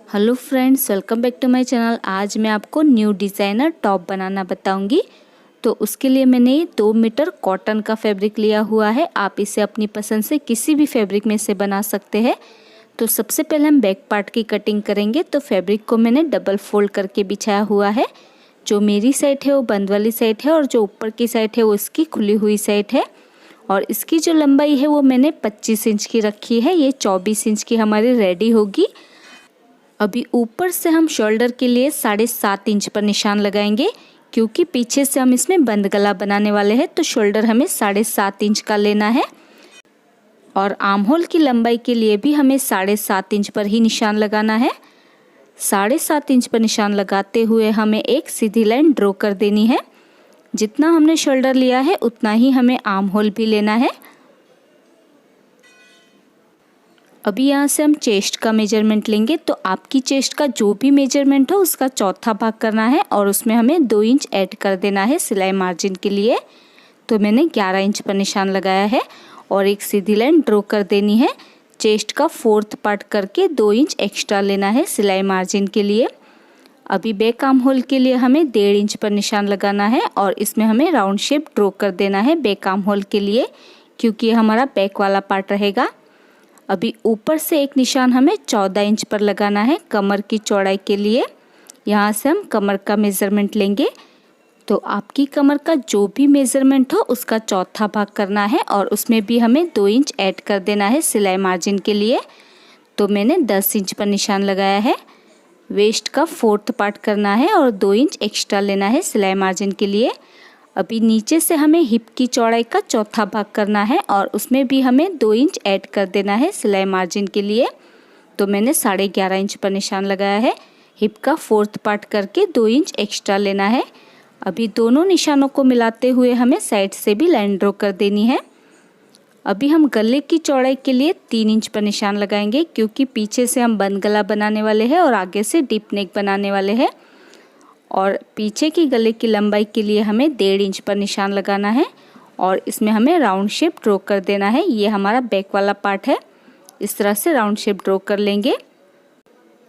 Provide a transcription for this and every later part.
Hello friends, welcome back to my channel. आज मैं आपको न्यू डिज़ाइनर टॉप बनाना बताऊंगी। तो उसके लिए मैंने 2 मीटर कॉटन का फैब्रिक लिया हुआ है। आप इसे अपनी पसंद से किसी भी फैब्रिक में से बना सकते हैं। तो सबसे पहले हम बैक पार्ट की कटिंग करेंगे। तो फैब्रिक को मैंने डबल फोल्ड करके बिछाया हुआ है। जो मेरी साइड है वो बंद वाली साइड है और जो ऊपर की साइड है वो इसकी खुली हुई साइड है। और इसकी जो लंबाई है वो मैंने 25 इंच की रखी है। ये 24 इंच की हमारी रेडी होगी। अभी ऊपर से हम शोल्डर के लिए 7.5 इंच पर निशान लगाएंगे, क्योंकि पीछे से हम इसमें बंद गला बनाने वाले हैं। तो शोल्डर हमें 7.5 इंच का लेना है। और आर्म होल की लंबाई के लिए भी हमें 7.5 इंच पर ही निशान लगाना है। 7.5 इंच पर निशान लगाते हुए हमें एक सीधी लाइन ड्रॉ कर देनी है। जितना हमने शोल्डर लिया है उतना ही हमें आर्म होल भी लेना है। अभी यहाँ से हम चेस्ट का मेजरमेंट लेंगे। तो आपकी चेस्ट का जो भी मेजरमेंट हो उसका चौथा भाग करना है और उसमें हमें 2 इंच ऐड कर देना है सिलाई मार्जिन के लिए। तो मैंने 11 इंच पर निशान लगाया है और एक सीधी लाइन ड्रॉ कर देनी है। चेस्ट का 4th पार्ट करके 2 इंच एक्स्ट्रा लेना है सिलाई मार्जिन के लिए। अभी बैक आर्म होल के लिए हमें 1.5 इंच पर निशान लगाना है और इसमें हमें राउंड शेप ड्रॉ कर देना है बैक आर्म होल के लिए, क्योंकि ये हमारा बैक वाला पार्ट रहेगा। अभी ऊपर से एक निशान हमें 14 इंच पर लगाना है कमर की चौड़ाई के लिए। यहाँ से हम कमर का मेज़रमेंट लेंगे। तो आपकी कमर का जो भी मेज़रमेंट हो उसका चौथा भाग करना है और उसमें भी हमें 2 इंच ऐड कर देना है सिलाई मार्जिन के लिए। तो मैंने 10 इंच पर निशान लगाया है। वेस्ट का 4th पार्ट करना है और 2 इंच एक्स्ट्रा लेना है सिलाई मार्जिन के लिए। अभी नीचे से हमें हिप की चौड़ाई का चौथा भाग करना है और उसमें भी हमें 2 इंच ऐड कर देना है सिलाई मार्जिन के लिए। तो मैंने 11.5 इंच पर निशान लगाया है। हिप का 4th पार्ट करके 2 इंच एक्स्ट्रा लेना है। अभी दोनों निशानों को मिलाते हुए हमें साइड से भी लाइन ड्रॉ कर देनी है। अभी हम गले की चौड़ाई के लिए 3 इंच पर निशान लगाएंगे, क्योंकि पीछे से हम बंद गला बनाने वाले हैं और आगे से डीप नेक बनाने वाले हैं। और पीछे की गले की लंबाई के लिए हमें 1.5 इंच पर निशान लगाना है और इसमें हमें राउंड शेप ड्रॉ कर देना है। ये हमारा बैक वाला पार्ट है। इस तरह से राउंड शेप ड्रॉ कर लेंगे।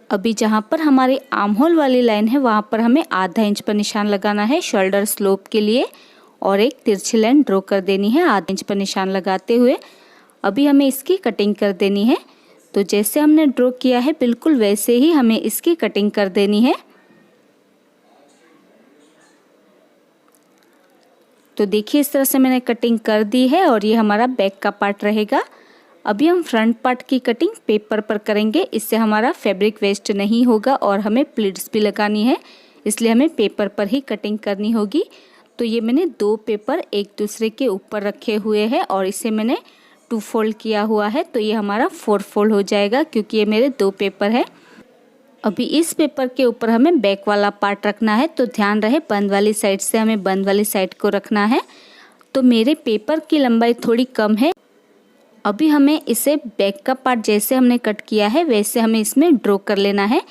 अभी जहाँ पर हमारी आर्म होल वाली लाइन है वहाँ पर हमें आधा इंच पर निशान लगाना है शोल्डर स्लोप के लिए और एक तिरछी लाइन ड्रॉ कर देनी है आधा इंच पर निशान लगाते हुए। अभी हमें इसकी कटिंग कर देनी है। तो जैसे हमने ड्रॉ किया है बिल्कुल वैसे ही हमें इसकी कटिंग कर देनी है। तो देखिए इस तरह से मैंने कटिंग कर दी है और ये हमारा बैक का पार्ट रहेगा। अभी हम फ्रंट पार्ट की कटिंग पेपर पर करेंगे। इससे हमारा फैब्रिक वेस्ट नहीं होगा और हमें प्लीट्स भी लगानी है, इसलिए हमें पेपर पर ही कटिंग करनी होगी। तो ये मैंने 2 पेपर एक दूसरे के ऊपर रखे हुए हैं और इसे मैंने 2 फोल्ड किया हुआ है। तो ये हमारा 4 फोल्ड हो जाएगा, क्योंकि ये मेरे 2 पेपर है। अभी इस पेपर के ऊपर हमें बैक वाला पार्ट रखना है। तो ध्यान रहे बंद वाली साइड से हमें बंद वाली साइड को रखना है। तो मेरे पेपर की लंबाई थोड़ी कम है। अभी हमें इसे बैक का पार्ट जैसे हमने कट किया है वैसे हमें इसमें ड्रॉ कर लेना है।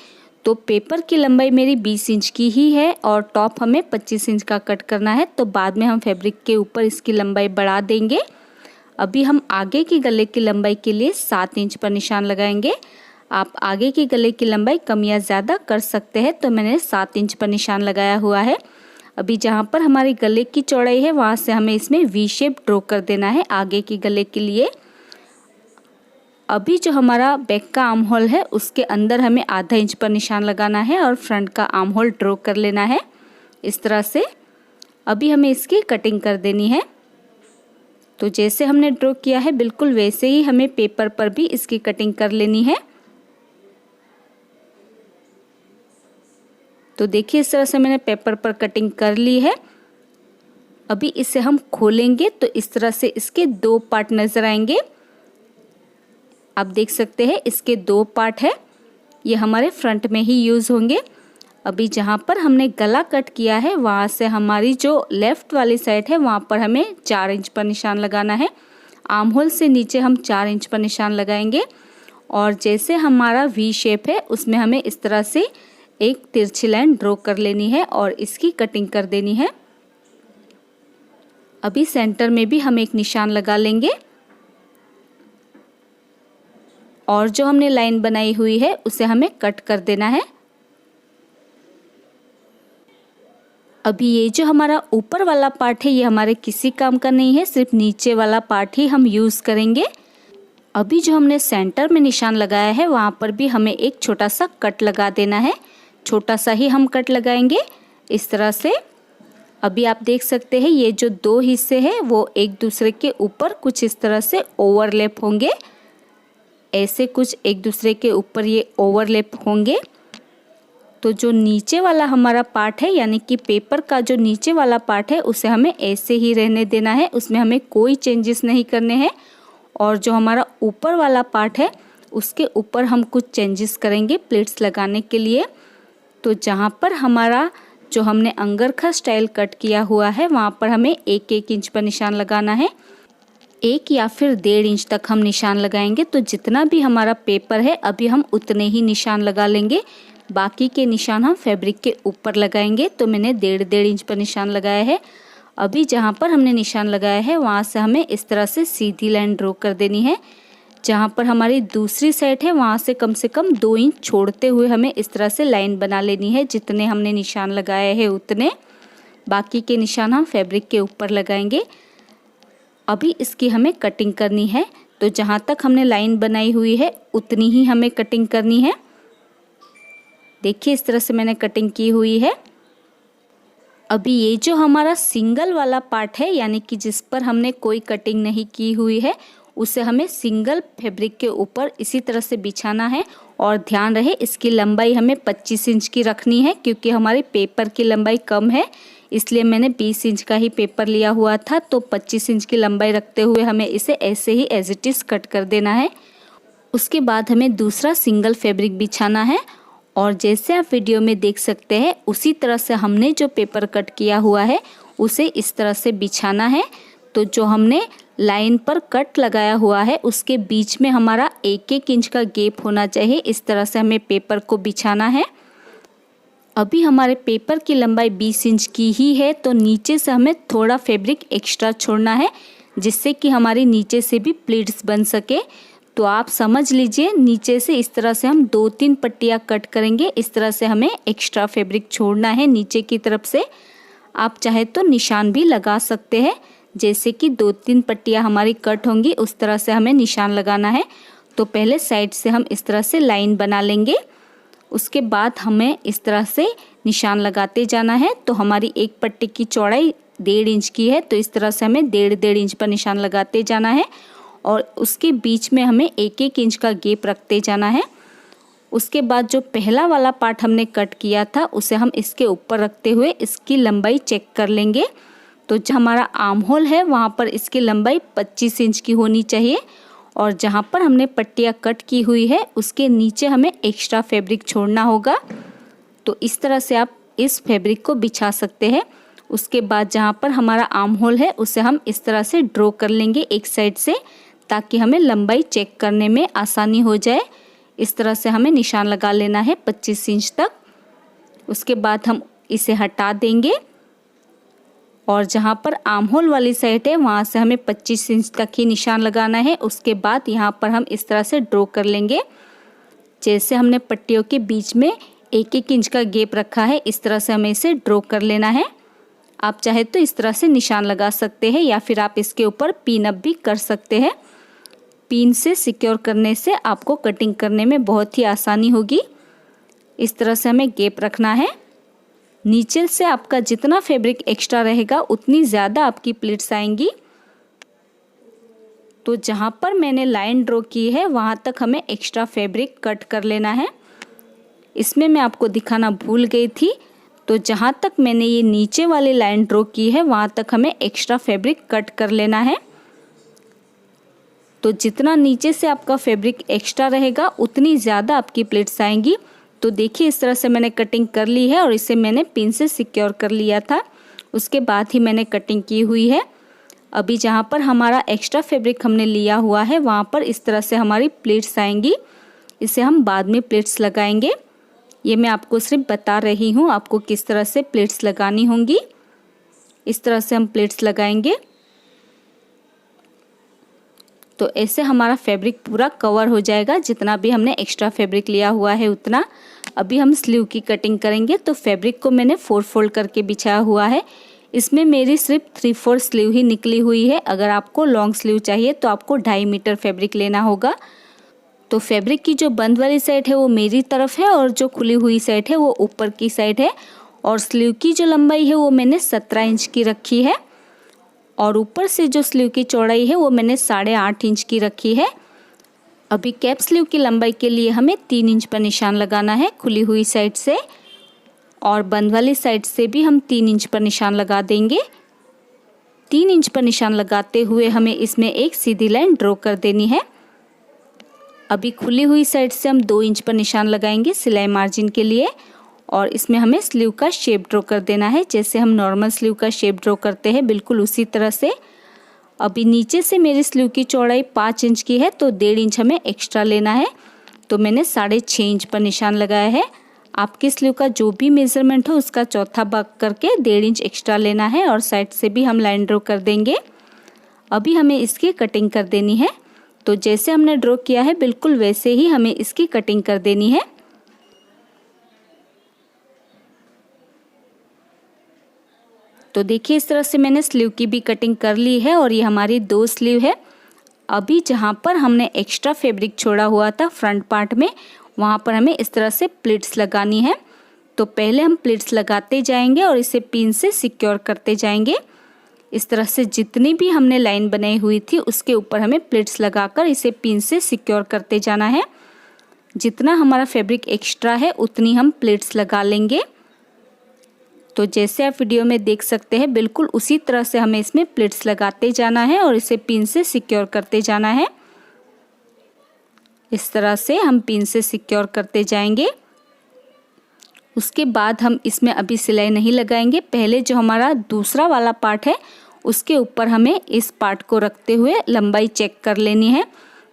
तो पेपर की लंबाई मेरी 20 इंच की ही है और टॉप हमें 25 इंच का कट करना है। तो बाद में हम फैब्रिक के ऊपर इसकी लंबाई बढ़ा देंगे। अभी हम आगे की गले की लंबाई के लिए 7 इंच पर निशान लगाएंगे। आप आगे की गले की लंबाई कम या ज़्यादा कर सकते हैं। तो मैंने 7 इंच पर निशान लगाया हुआ है। अभी जहाँ पर हमारी गले की चौड़ाई है वहाँ से हमें इसमें वी शेप ड्रॉ कर देना है आगे की गले के लिए। अभी जो हमारा बैक का आर्म होल है उसके अंदर हमें आधा इंच पर निशान लगाना है और फ्रंट का आर्म होल ड्रॉ कर लेना है इस तरह से। अभी हमें इसकी कटिंग कर देनी है। तो जैसे हमने ड्रॉ किया है बिल्कुल वैसे ही हमें पेपर पर भी इसकी कटिंग कर लेनी है। तो देखिए इस तरह से मैंने पेपर पर कटिंग कर ली है। अभी इसे हम खोलेंगे तो इस तरह से इसके 2 पार्ट नज़र आएंगे। आप देख सकते हैं इसके 2 पार्ट है। ये हमारे फ्रंट में ही यूज़ होंगे। अभी जहाँ पर हमने गला कट किया है वहाँ से हमारी जो लेफ़्ट वाली साइड है वहाँ पर हमें 4 इंच पर निशान लगाना है। आर्म होल से नीचे हम 4 इंच पर निशान लगाएंगे और जैसे हमारा वी शेप है उसमें हमें इस तरह से एक तिरछी लाइन ड्रॉ कर लेनी है और इसकी कटिंग कर देनी है। अभी सेंटर में भी हम एक निशान लगा लेंगे। और जो हमने लाइन बनाई हुई है उसे हमें कट कर देना है। अभी ये जो हमारा ऊपर वाला पार्ट है ये हमारे किसी काम का नहीं है, सिर्फ नीचे वाला पार्ट ही हम यूज़ करेंगे। अभी जो हमने सेंटर में निशान लगाया है वहाँ पर भी हमें एक छोटा सा कट लगा देना है। छोटा सा ही हम कट लगाएंगे इस तरह से। अभी आप देख सकते हैं ये जो दो हिस्से हैं वो एक दूसरे के ऊपर कुछ इस तरह से ओवरलैप होंगे। ऐसे कुछ एक दूसरे के ऊपर ये ओवरलैप होंगे। तो जो नीचे वाला हमारा पार्ट है यानी कि पेपर का जो नीचे वाला पार्ट है उसे हमें ऐसे ही रहने देना है, उसमें हमें कोई चेंजेस नहीं करने हैं। और जो हमारा ऊपर वाला पार्ट है उसके ऊपर हम कुछ चेंजेस करेंगे प्लेट्स लगाने के लिए। तो जहाँ पर हमारा जो हमने अंगरखा स्टाइल कट किया हुआ है वहाँ पर हमें 1-1 इंच पर निशान लगाना है। 1 या फिर 1.5 इंच तक हम निशान लगाएंगे। तो जितना भी हमारा पेपर है अभी हम उतने ही निशान लगा लेंगे, बाकी के निशान हम फैब्रिक के ऊपर लगाएंगे। तो मैंने 1.5 इंच पर निशान लगाया है। अभी जहाँ पर हमने निशान लगाया है वहाँ से हमें इस तरह से सीधी लाइन ड्रॉ कर देनी है। जहाँ पर हमारी दूसरी साइड है वहाँ से कम 2 इंच छोड़ते हुए हमें इस तरह से लाइन बना लेनी है। जितने हमने निशान लगाए हैं उतने, बाकी के निशान हम फैब्रिक के ऊपर लगाएंगे। अभी इसकी हमें कटिंग करनी है। तो जहाँ तक हमने लाइन बनाई हुई है उतनी ही हमें कटिंग करनी है। देखिए इस तरह से मैंने कटिंग की हुई है। अभी ये जो हमारा सिंगल वाला पार्ट है यानी कि जिस पर हमने कोई कटिंग नहीं की हुई है उसे हमें सिंगल फैब्रिक के ऊपर इसी तरह से बिछाना है। और ध्यान रहे इसकी लंबाई हमें 25 इंच की रखनी है, क्योंकि हमारे पेपर की लंबाई कम है इसलिए मैंने 20 इंच का ही पेपर लिया हुआ था। तो 25 इंच की लंबाई रखते हुए हमें इसे ऐसे ही एज इट इज़ कट कर देना है। उसके बाद हमें दूसरा सिंगल फैब्रिक बिछाना है और जैसे आप वीडियो में देख सकते हैं उसी तरह से हमने जो पेपर कट किया हुआ है उसे इस तरह से बिछाना है। तो जो हमने लाइन पर कट लगाया हुआ है उसके बीच में हमारा 1-1 इंच का गैप होना चाहिए। इस तरह से हमें पेपर को बिछाना है। अभी हमारे पेपर की लंबाई 20 इंच की ही है तो नीचे से हमें थोड़ा फैब्रिक एक्स्ट्रा छोड़ना है जिससे कि हमारी नीचे से भी प्लीट्स बन सके। तो आप समझ लीजिए नीचे से इस तरह से हम 2-3 पट्टियाँ कट करेंगे। इस तरह से हमें एक्स्ट्रा फैब्रिक छोड़ना है नीचे की तरफ से। आप चाहे तो निशान भी लगा सकते हैं, जैसे कि 2-3 पट्टियाँ हमारी कट होंगी उस तरह से हमें निशान लगाना है। तो पहले साइड से हम इस तरह से लाइन बना लेंगे, उसके बाद हमें इस तरह से निशान लगाते जाना है। तो हमारी एक पट्टी की चौड़ाई 1.5 इंच की है तो इस तरह से हमें 1.5 इंच पर निशान लगाते जाना है और उसके बीच में हमें 1-1 इंच का गैप रखते जाना है। उसके बाद जो पहला वाला पार्ट हमने कट किया था उसे हम इसके ऊपर रखते हुए इसकी लंबाई चेक कर लेंगे। तो जो हमारा आर्म होल है वहाँ पर इसकी लंबाई 25 इंच की होनी चाहिए और जहाँ पर हमने पट्टियाँ कट की हुई है उसके नीचे हमें एक्स्ट्रा फैब्रिक छोड़ना होगा। तो इस तरह से आप इस फैब्रिक को बिछा सकते हैं। उसके बाद जहाँ पर हमारा आर्म होल है उसे हम इस तरह से ड्रॉ कर लेंगे एक साइड से, ताकि हमें लंबाई चेक करने में आसानी हो जाए। इस तरह से हमें निशान लगा लेना है 25 इंच तक। उसके बाद हम इसे हटा देंगे और जहाँ पर आर्म होल वाली साइड है वहाँ से हमें 25 इंच तक ही निशान लगाना है। उसके बाद यहाँ पर हम इस तरह से ड्रॉ कर लेंगे। जैसे हमने पट्टियों के बीच में 1-1 इंच का गैप रखा है इस तरह से हमें इसे ड्रॉ कर लेना है। आप चाहे तो इस तरह से निशान लगा सकते हैं या फिर आप इसके ऊपर पिन अप भी कर सकते हैं। पिन से सिक्योर करने से आपको कटिंग करने में बहुत ही आसानी होगी। इस तरह से हमें गैप रखना है। नीचे से आपका जितना फैब्रिक एक्स्ट्रा रहेगा उतनी ज़्यादा आपकी प्लीट्स आएंगी। तो जहाँ पर मैंने लाइन ड्रॉ की है वहाँ तक हमें एक्स्ट्रा फैब्रिक कट कर लेना है। इसमें मैं आपको दिखाना भूल गई थी। तो जहाँ तक मैंने ये नीचे वाली लाइन ड्रॉ की है वहाँ तक हमें एक्स्ट्रा फैब्रिक कट कर लेना है। तो जितना नीचे से आपका फैब्रिक एक्स्ट्रा रहेगा उतनी ज़्यादा आपकी प्लेट्स आएंगी। तो देखिए इस तरह से मैंने कटिंग कर ली है और इसे मैंने पिन से सिक्योर कर लिया था। उसके बाद ही मैंने कटिंग की हुई है। अभी जहाँ पर हमारा एक्स्ट्रा फैब्रिक हमने लिया हुआ है वहाँ पर इस तरह से हमारी प्लेट्स आएंगी। इसे हम बाद में प्लेट्स लगाएंगे। ये मैं आपको सिर्फ बता रही हूँ आपको किस तरह से प्लेट्स लगानी होंगी। इस तरह से हम प्लेट्स लगाएंगे। तो ऐसे हमारा फैब्रिक पूरा कवर हो जाएगा, जितना भी हमने एक्स्ट्रा फैब्रिक लिया हुआ है उतना। अभी हम स्लीव की कटिंग करेंगे। तो फैब्रिक को मैंने 4 फोल्ड करके बिछाया हुआ है। इसमें मेरी सिर्फ 3/4 स्लीव ही निकली हुई है। अगर आपको लॉन्ग स्लीव चाहिए तो आपको 2.5 मीटर फैब्रिक लेना होगा। तो फैब्रिक की जो बंद वाली साइड है वो मेरी तरफ है और जो खुली हुई साइड है वो ऊपर की साइड है। और स्लीव की जो लंबाई है वो मैंने 17 इंच की रखी है और ऊपर से जो स्लीव की चौड़ाई है वो मैंने 8.5 इंच की रखी है। अभी कैप स्लीव की लंबाई के लिए हमें 3 इंच पर निशान लगाना है खुली हुई साइड से, और बंद वाली साइड से भी हम 3 इंच पर निशान लगा देंगे। 3 इंच पर निशान लगाते हुए हमें इसमें एक सीधी लाइन ड्रॉ कर देनी है। अभी खुली हुई साइड से हम 2 इंच पर निशान लगाएंगे सिलाई मार्जिन के लिए, और इसमें हमें स्लीव का शेप ड्रॉ कर देना है। जैसे हम नॉर्मल स्लीव का शेप ड्रॉ करते हैं बिल्कुल उसी तरह से। अभी नीचे से मेरी स्लीव की चौड़ाई 5 इंच की है तो 1.5 इंच हमें एक्स्ट्रा लेना है। तो मैंने 6.5 इंच पर निशान लगाया है। आपकी स्लीव का जो भी मेज़रमेंट हो उसका चौथा भाग करके 1.5 इंच एक्स्ट्रा लेना है, और साइड से भी हम लाइन ड्रॉ कर देंगे। अभी हमें इसकी कटिंग कर देनी है। तो जैसे हमने ड्रॉ किया है बिल्कुल वैसे ही हमें इसकी कटिंग कर देनी है। तो देखिए इस तरह से मैंने स्लीव की भी कटिंग कर ली है और ये हमारी 2 स्लीव है। अभी जहाँ पर हमने एक्स्ट्रा फैब्रिक छोड़ा हुआ था फ्रंट पार्ट में, वहाँ पर हमें इस तरह से प्लीट्स लगानी है। तो पहले हम प्लीट्स लगाते जाएंगे और इसे पिन से सिक्योर करते जाएंगे। इस तरह से जितनी भी हमने लाइन बनाई हुई थी उसके ऊपर हमें प्लीट्स लगाकर इसे पिन से सिक्योर करते जाना है। जितना हमारा फैब्रिक एक्स्ट्रा है उतनी हम प्लीट्स लगा लेंगे। तो जैसे आप वीडियो में देख सकते हैं बिल्कुल उसी तरह से हमें इसमें प्लीट्स लगाते जाना है और इसे पिन से सिक्योर करते जाना है। इस तरह से हम पिन से सिक्योर करते जाएंगे। उसके बाद हम इसमें अभी सिलाई नहीं लगाएंगे। पहले जो हमारा दूसरा वाला पार्ट है उसके ऊपर हमें इस पार्ट को रखते हुए लंबाई चेक कर लेनी है।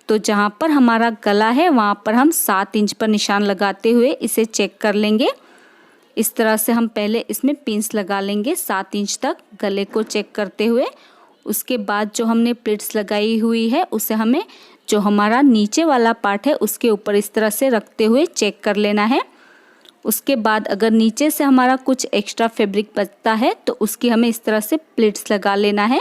तो जहाँ पर हमारा गला है वहाँ पर हम 7 इंच पर निशान लगाते हुए इसे चेक कर लेंगे। इस तरह से हम पहले इसमें पिंस लगा लेंगे 7 इंच तक गले को चेक करते हुए। उसके बाद जो हमने प्लीट्स लगाई हुई है उसे हमें जो हमारा नीचे वाला पार्ट है उसके ऊपर इस तरह से रखते हुए चेक कर लेना है। उसके बाद अगर नीचे से हमारा कुछ एक्स्ट्रा फैब्रिक बचता है तो उसकी हमें इस तरह से प्लीट्स लगा लेना है।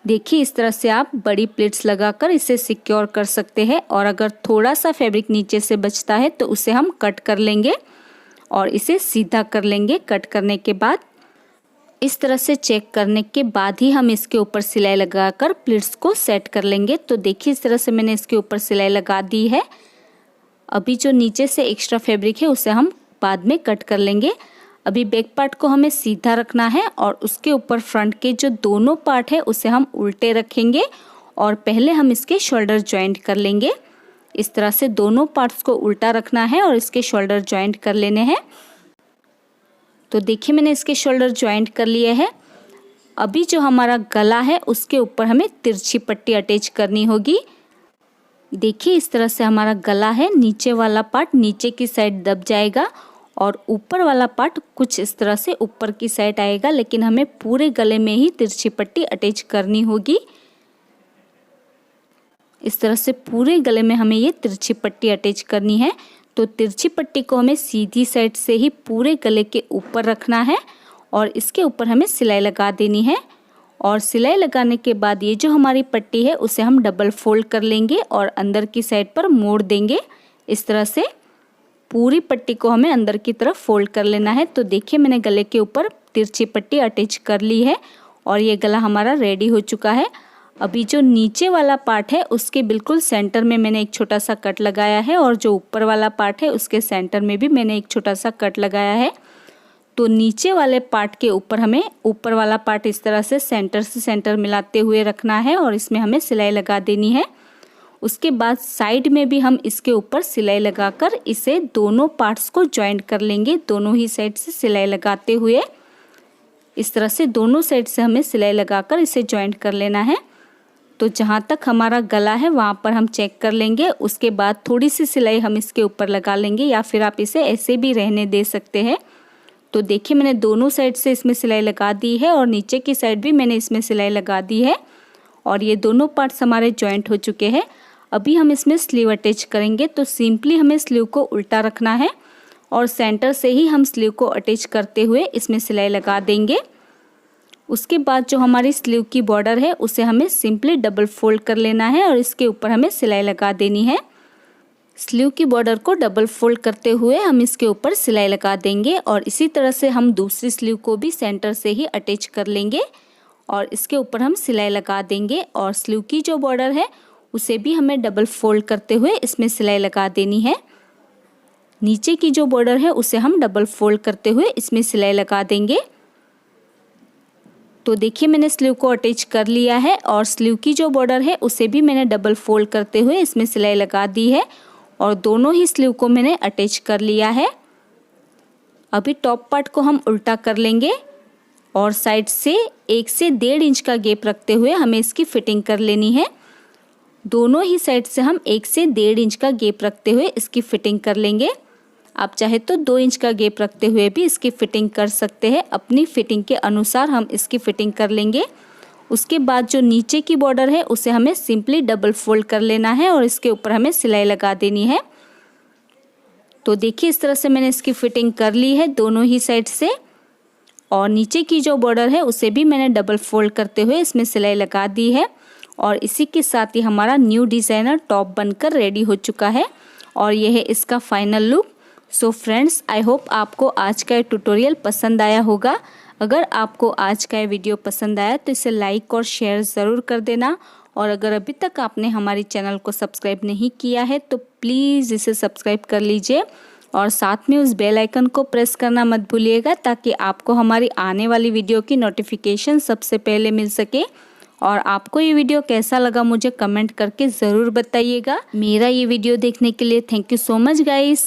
देखिए इस तरह से आप बड़ी प्लीट्स लगाकर इसे सिक्योर कर सकते हैं, और अगर थोड़ा सा फैब्रिक नीचे से बचता है तो उसे हम कट कर लेंगे और इसे सीधा कर लेंगे। कट करने के बाद इस तरह से चेक करने के बाद ही हम इसके ऊपर सिलाई लगाकर प्लीट्स को सेट कर लेंगे। तो देखिए इस तरह से मैंने इसके ऊपर सिलाई लगा दी है। अभी जो नीचे से एक्स्ट्रा फैब्रिक है उसे हम बाद में कट कर लेंगे। अभी बैक पार्ट को हमें सीधा रखना है और उसके ऊपर फ्रंट के जो दोनों पार्ट है उसे हम उल्टे रखेंगे और पहले हम इसके शोल्डर जॉइंट कर लेंगे। इस तरह से दोनों पार्ट्स को उल्टा रखना है और इसके शोल्डर जॉइंट कर लेने हैं। तो देखिए मैंने इसके शोल्डर जॉइंट कर लिए हैं। अभी जो हमारा गला है उसके ऊपर हमें तिरछी पट्टी अटैच करनी होगी। देखिए इस तरह से हमारा गला है, नीचे वाला पार्ट नीचे की साइड दब जाएगा और ऊपर वाला पार्ट कुछ इस तरह से ऊपर की साइड आएगा, लेकिन हमें पूरे गले में ही तिरछी पट्टी अटैच करनी होगी। इस तरह से पूरे गले में हमें ये तिरछी पट्टी अटैच करनी है। तो तिरछी पट्टी को हमें सीधी साइड से ही पूरे गले के ऊपर रखना है और इसके ऊपर हमें सिलाई लगा देनी है। और सिलाई लगाने के बाद ये जो हमारी पट्टी है उसे हम डबल फोल्ड कर लेंगे और अंदर की साइड पर मोड़ देंगे। इस तरह से पूरी पट्टी को हमें अंदर की तरफ फोल्ड कर लेना है। तो देखिए मैंने गले के ऊपर तिरछी पट्टी अटैच कर ली है और ये गला हमारा रेडी हो चुका है। अभी जो नीचे वाला पार्ट है उसके बिल्कुल सेंटर में मैंने एक छोटा सा कट लगाया है और जो ऊपर वाला पार्ट है उसके सेंटर में भी मैंने एक छोटा सा कट लगाया है। तो नीचे वाले पार्ट के ऊपर हमें ऊपर वाला पार्ट इस तरह से सेंटर मिलाते हुए रखना है और इसमें हमें सिलाई लगा देनी है। उसके बाद साइड में भी हम इसके ऊपर सिलाई लगाकर इसे दोनों पार्ट्स को जॉइंट कर लेंगे। दोनों ही साइड से सिलाई लगाते हुए इस तरह से दोनों साइड से हमें सिलाई लगाकर इसे जॉइंट कर लेना है। तो जहाँ तक हमारा गला है वहाँ पर हम चेक कर लेंगे। उसके बाद थोड़ी सी सिलाई हम इसके ऊपर लगा लेंगे या फिर आप इसे ऐसे भी रहने दे सकते हैं। तो देखिए मैंने दोनों साइड से इसमें सिलाई लगा दी है और नीचे की साइड भी मैंने इसमें सिलाई लगा दी है। और ये दोनों पार्ट्स हमारे जॉइंट हो चुके हैं। अभी हम इसमें स्लीव अटैच करेंगे। तो सिंपली हमें स्लीव को उल्टा रखना है और सेंटर से ही हम स्लीव को अटैच करते हुए इसमें सिलाई लगा देंगे। उसके बाद जो हमारी स्लीव की बॉर्डर है उसे हमें सिंपली डबल फोल्ड कर लेना है और इसके ऊपर हमें सिलाई लगा देनी है। स्लीव की बॉर्डर को डबल फोल्ड करते हुए हम इसके ऊपर सिलाई लगा देंगे और इसी तरह से हम दूसरी स्लीव को भी सेंटर से ही अटैच कर लेंगे और इसके ऊपर हम सिलाई लगा देंगे। और स्लीव की जो बॉर्डर है उसे भी हमें डबल फोल्ड करते हुए इसमें सिलाई लगा देनी है। नीचे की जो बॉर्डर है उसे हम डबल फोल्ड करते हुए इसमें सिलाई लगा देंगे। तो देखिए मैंने स्लीव को अटैच कर लिया है और स्लीव की जो बॉर्डर है उसे भी मैंने डबल फोल्ड करते हुए इसमें सिलाई लगा दी है और दोनों ही स्लीव को मैंने अटैच कर लिया है। अभी टॉप पार्ट को हम उल्टा कर लेंगे और साइड से 1 से 1.5 इंच का गैप रखते हुए हमें इसकी फिटिंग कर लेनी है। दोनों ही साइड से हम 1 से 1.5 इंच का गैप रखते हुए इसकी फिटिंग कर लेंगे। आप चाहे तो 2 इंच का गैप रखते हुए भी इसकी फिटिंग कर सकते हैं। अपनी फिटिंग के अनुसार हम इसकी फिटिंग कर लेंगे। उसके बाद जो नीचे की बॉर्डर है उसे हमें सिंपली डबल फोल्ड कर लेना है और इसके ऊपर हमें सिलाई लगा देनी है। तो देखिए इस तरह से मैंने इसकी फिटिंग कर ली है दोनों ही साइड से और नीचे की जो बॉर्डर है उसे भी मैंने डबल फोल्ड करते हुए इसमें सिलाई लगा दी है। और इसी के साथ ही हमारा न्यू डिज़ाइनर टॉप बनकर रेडी हो चुका है और यह है इसका final look. So friends, I hope आपको आज का ये ट्यूटोरियल पसंद आया होगा। अगर आपको आज का ये वीडियो पसंद आया तो इसे लाइक और शेयर ज़रूर कर देना और अगर अभी तक आपने हमारी चैनल को सब्सक्राइब नहीं किया है तो प्लीज़ इसे सब्सक्राइब कर लीजिए और साथ में उस बेल आइकन को प्रेस करना मत भूलिएगा ताकि आपको हमारी आने वाली वीडियो की नोटिफिकेशन सबसे पहले मिल सके। और आपको ये वीडियो कैसा लगा मुझे कमेंट करके ज़रूर बताइएगा। मेरा ये वीडियो देखने के लिए thank you so much guys.